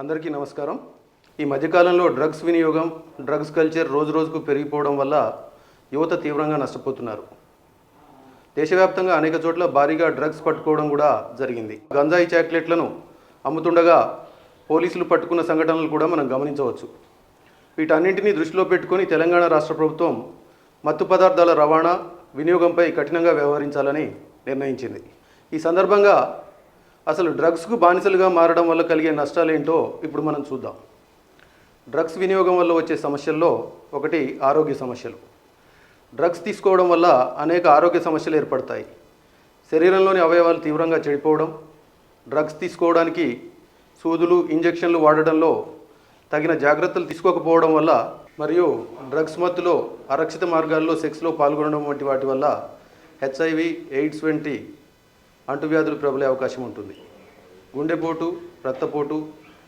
అందరికీ నమస్కారం. ఈ మధ్యకాలంలో డ్రగ్స్ వినియోగం, డ్రగ్స్ కల్చర్ రోజుకు పెరిగిపోవడం వల్ల యువత తీవ్రంగా నష్టపోతున్నారు. దేశవ్యాప్తంగా అనేక చోట్ల భారీగా డ్రగ్స్ పట్టుకోవడం కూడా జరిగింది. గంజాయి చాక్లెట్లను అమ్ముతుండగా పోలీసులు పట్టుకున్న సంఘటనలు కూడా మనం గమనించవచ్చు. వీటన్నింటినీ దృష్టిలో పెట్టుకొని తెలంగాణ రాష్ట్ర ప్రభుత్వం మత్తు పదార్థాల రవాణా, వినియోగంపై కఠినంగా వ్యవహరించాలని నిర్ణయించింది. ఈ సందర్భంగా అసలు డ్రగ్స్కు బానిసలుగా మారడం వల్ల కలిగే నష్టాలేంటో ఇప్పుడు మనం చూద్దాం. డ్రగ్స్ వినియోగం వల్ల వచ్చే సమస్యల్లో ఒకటి ఆరోగ్య సమస్యలు. డ్రగ్స్ తీసుకోవడం వల్ల అనేక ఆరోగ్య సమస్యలు ఏర్పడతాయి. శరీరంలోని అవయవాలు తీవ్రంగా చెడిపోవడం, డ్రగ్స్ తీసుకోవడానికి సూదులు, ఇంజెక్షన్లు వాడడంలో తగిన జాగ్రత్తలు తీసుకోకపోవడం వల్ల, మరియు డ్రగ్స్ మత్తులో అరక్షిత మార్గాల్లో సెక్స్లో పాల్గొనడం వంటి వాటి వల్ల హెచ్ఐవి, ఎయిడ్స్ వంటి అంటువ్యాధులు ప్రబలే అవకాశం ఉంటుంది. గుండెపోటు, రక్తపోటు,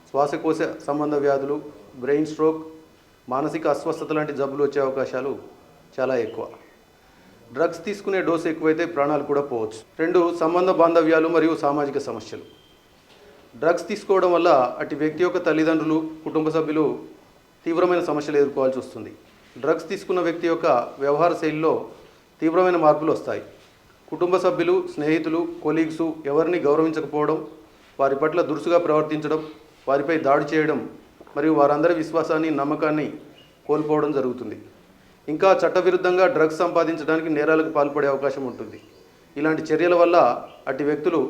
శ్వాసకోశ సంబంధ వ్యాధులు, బ్రెయిన్ స్ట్రోక్, మానసిక అస్వస్థత లాంటి జబ్బులు వచ్చే అవకాశాలు చాలా ఎక్కువ. డ్రగ్స్ తీసుకునే డోసు ఎక్కువైతే ప్రాణాలు కూడా పోవచ్చు. 2 సంబంధ బాంధవ్యాలు మరియు సామాజిక సమస్యలు. డ్రగ్స్ తీసుకోవడం వల్ల అటు వ్యక్తి యొక్క తల్లిదండ్రులు, కుటుంబ సభ్యులు తీవ్రమైన సమస్యలు ఎదుర్కోవాల్సి వస్తుంది. డ్రగ్స్ తీసుకున్న వ్యక్తి యొక్క వ్యవహార శైలిలో తీవ్రమైన మార్పులు వస్తాయి. కుటుంబ సభ్యులు, స్నేహితులు, కొలీగ్స్ ఎవరిని గౌరవించకపోవడం, వారి పట్ల దురుసుగా ప్రవర్తించడం, వారిపై దాడి చేయడం మరియు వారందరి విశ్వాసాన్ని, నమ్మకాన్ని కోల్పోవడం జరుగుతుంది. ఇంకా చట్టవిరుద్ధంగా డ్రగ్స్ సంపాదించడానికి నేరాలకు పాల్పడే అవకాశం ఉంటుంది. ఇలాంటి చర్యల వల్ల అటు వ్యక్తులు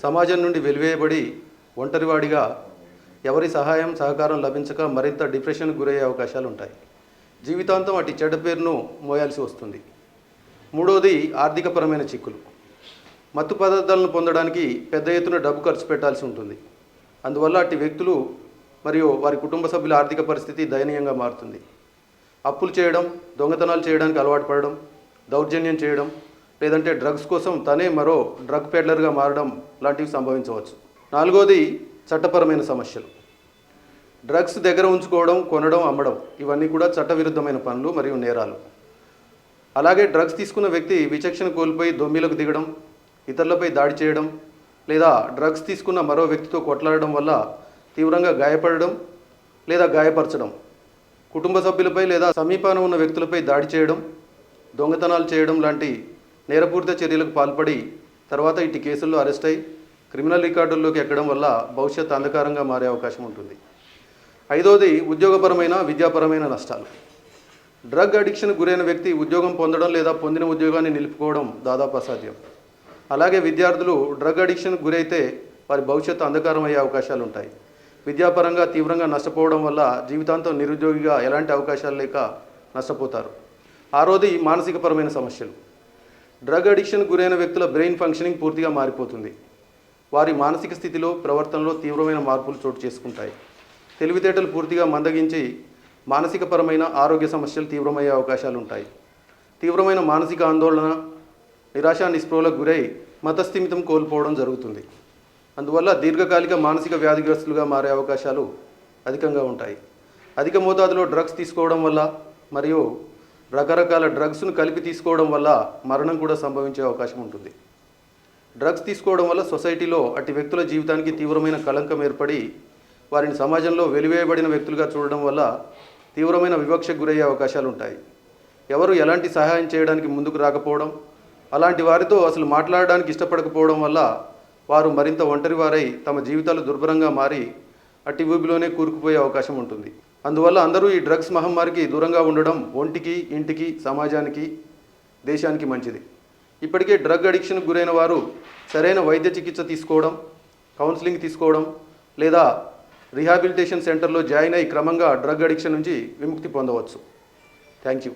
సమాజం నుండి వెలివేయబడి ఒంటరివాడిగా, ఎవరి సహాయం సహకారం లభించక మరింత డిప్రెషన్కు గురయ్యే అవకాశాలు ఉంటాయి. జీవితాంతం అటు చెడ్డ పేరును మోయాల్సి వస్తుంది. 3వది ఆర్థికపరమైన చిక్కులు. మత్తు పదార్థాలను పొందడానికి పెద్ద ఎత్తున డబ్బు ఖర్చు పెట్టాల్సి ఉంటుంది. అందువల్ల అట్టి వ్యక్తులు మరియు వారి కుటుంబ సభ్యుల ఆర్థిక పరిస్థితి దయనీయంగా మారుతుంది. అప్పులు చేయడం, దొంగతనాలు చేయడానికి అలవాటు పడడం, దౌర్జన్యం చేయడం, లేదంటే డ్రగ్స్ కోసం తనే మరో డ్రగ్ పెడ్లర్గా మారడం లాంటివి సంభవించవచ్చు. 4వది చట్టపరమైన సమస్యలు. డ్రగ్స్ దగ్గర ఉంచుకోవడం, కొనడం, అమ్మడం ఇవన్నీ కూడా చట్టవిరుద్ధమైన పనులు మరియు నేరాలు. అలాగే డ్రగ్స్ తీసుకున్న వ్యక్తి విచక్షణ కోల్పోయి దొమ్మిలకు దిగడం, ఇతరులపై దాడి చేయడం, లేదా డ్రగ్స్ తీసుకున్న మరో వ్యక్తితో కొట్లాడడం వల్ల తీవ్రంగా గాయపడడం లేదా గాయపరచడం, కుటుంబ సభ్యులపై లేదా సమీపాన ఉన్న వ్యక్తులపై దాడి చేయడం, దొంగతనాలు చేయడం లాంటి నేరపూరిత చర్యలకు పాల్పడి తర్వాత ఇటు కేసుల్లో అరెస్ట్ అయి క్రిమినల్ రికార్డుల్లోకి ఎక్కడం వల్ల భవిష్యత్ అంధకారంగా మారే అవకాశం ఉంటుంది. 5వది ఉద్యోగపరమైన, విద్యాపరమైన నష్టాలు. డ్రగ్ అడిక్షన్కు గురైన వ్యక్తి ఉద్యోగం పొందడం లేదా పొందిన ఉద్యోగాన్ని నిలుపుకోవడం దాదాపు అసాధ్యం. అలాగే విద్యార్థులు డ్రగ్ అడిక్షన్కు గురైతే వారి భవిష్యత్తు అంధకారం అయ్యే అవకాశాలు ఉంటాయి. విద్యాపరంగా తీవ్రంగా నష్టపోవడం వల్ల జీవితాంతం నిరుద్యోగిగా ఎలాంటి అవకాశాలు లేక నష్టపోతారు. 6వది మానసికపరమైన సమస్యలు. డ్రగ్ అడిక్షన్కు గురైన వ్యక్తుల బ్రెయిన్ ఫంక్షనింగ్ పూర్తిగా మారిపోతుంది. వారి మానసిక స్థితిలో, ప్రవర్తనలో తీవ్రమైన మార్పులు చోటు చేసుకుంటాయి. తెలివితేటలు పూర్తిగా మందగించి మానసికపరమైన ఆరోగ్య సమస్యలు తీవ్రమయ్యే అవకాశాలు ఉంటాయి. తీవ్రమైన మానసిక ఆందోళన, నిరాశ, నిస్పృహలకు గురై మతస్థిమితం కోల్పోవడం జరుగుతుంది. అందువల్ల దీర్ఘకాలిక మానసిక వ్యాధిగ్రస్తులుగా మారే అవకాశాలు అధికంగా ఉంటాయి. అధిక మోతాదులో డ్రగ్స్ తీసుకోవడం వల్ల మరియు రకరకాల డ్రగ్స్ను కలిపి తీసుకోవడం వల్ల మరణం కూడా సంభవించే అవకాశం ఉంటుంది. డ్రగ్స్ తీసుకోవడం వల్ల సొసైటీలో అట్టి వ్యక్తుల జీవితానికి తీవ్రమైన కళంకం ఏర్పడి వారిని సమాజంలో వెలివేయబడిన వ్యక్తులుగా చూడడం వల్ల తీవ్రమైన వివక్షకు గురయ్యే అవకాశాలు ఉంటాయి. ఎవరు ఎలాంటి సహాయం చేయడానికి ముందుకు రాకపోవడం, అలాంటి వారితో అసలు మాట్లాడడానికి ఇష్టపడకపోవడం వల్ల వారు మరింత ఒంటరివారై తమ జీవితాలు దుర్భరంగా మారి అట్టి ఊబిలోనే కూరుకుపోయే అవకాశం ఉంటుంది. అందువల్ల అందరూ ఈ డ్రగ్స్ మహమ్మారికి దూరంగా ఉండడం ఒంటికి, ఇంటికి, సమాజానికి, దేశానికి మంచిది. ఇప్పటికే డ్రగ్ అడిక్షన్కు గురైన వారు సరైన వైద్య చికిత్స తీసుకోవడం, కౌన్సిలింగ్ తీసుకోవడం లేదా రీహాబిలిటేషన్ సెంటర్లో జాయిన్ అయి క్రమంగా డ్రగ్ అడిక్షన్ నుంచి విముక్తి పొందవచ్చు. Thank you.